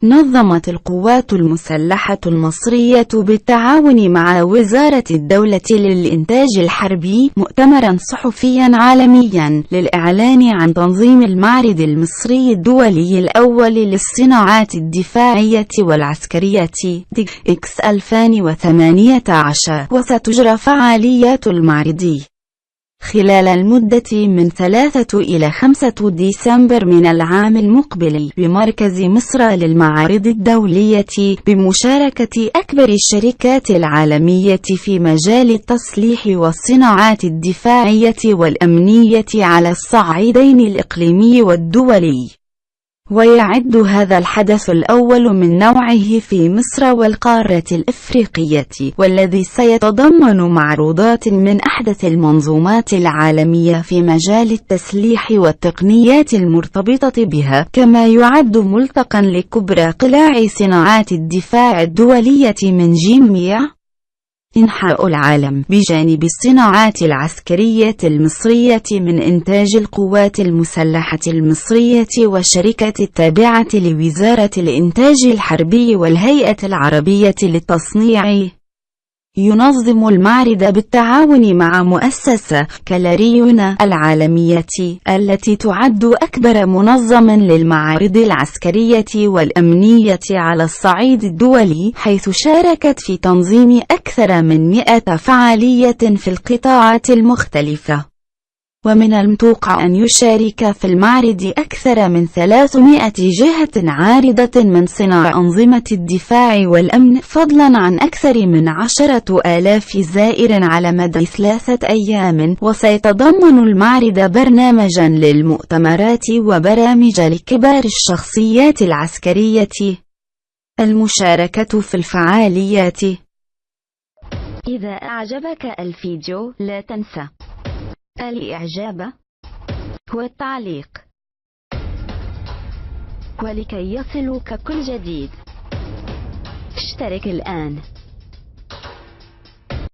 نظمت القوات المسلحة المصرية بالتعاون مع وزارة الدولة للإنتاج الحربي مؤتمرا صحفيا عالميا للإعلان عن تنظيم المعرض المصري الدولي الأول للصناعات الدفاعية والعسكرية DICS 2018. وستجرى فعاليات المعرض خلال المدة من 3 إلى 5 ديسمبر من العام المقبل بمركز مصر للمعارض الدولية، بمشاركة أكبر الشركات العالمية في مجال التصليح والصناعات الدفاعية والأمنية على الصعيدين الإقليمي والدولي. ويعد هذا الحدث الأول من نوعه في مصر والقارة الإفريقية، والذي سيتضمن معروضات من أحدث المنظومات العالمية في مجال التسليح والتقنيات المرتبطة بها، كما يعد ملتقى لكبرى قلاع صناعات الدفاع الدولية من جميع أنحاء العالم، بجانب الصناعات العسكرية المصرية من إنتاج القوات المسلحة المصرية والشركة التابعة لوزارة الإنتاج الحربي والهيئة العربية للتصنيع. ينظم المعرض بالتعاون مع مؤسسة كلاريون العالمية، التي تعد أكبر منظم للمعارض العسكرية والأمنية على الصعيد الدولي، حيث شاركت في تنظيم أكثر من 100 فعالية في القطاعات المختلفة. ومن المتوقع أن يشارك في المعرض أكثر من 300 جهة عارضة من صناع أنظمة الدفاع والأمن، فضلا عن أكثر من 10,000 زائر على مدى 3 أيام. وسيتضمن المعرض برنامجا للمؤتمرات وبرامج لكبار الشخصيات العسكرية المشاركة في الفعاليات. إذا أعجبك الفيديو لا تنسى الإعجاب والتعليق، ولكي يصلك كل جديد اشترك الآن.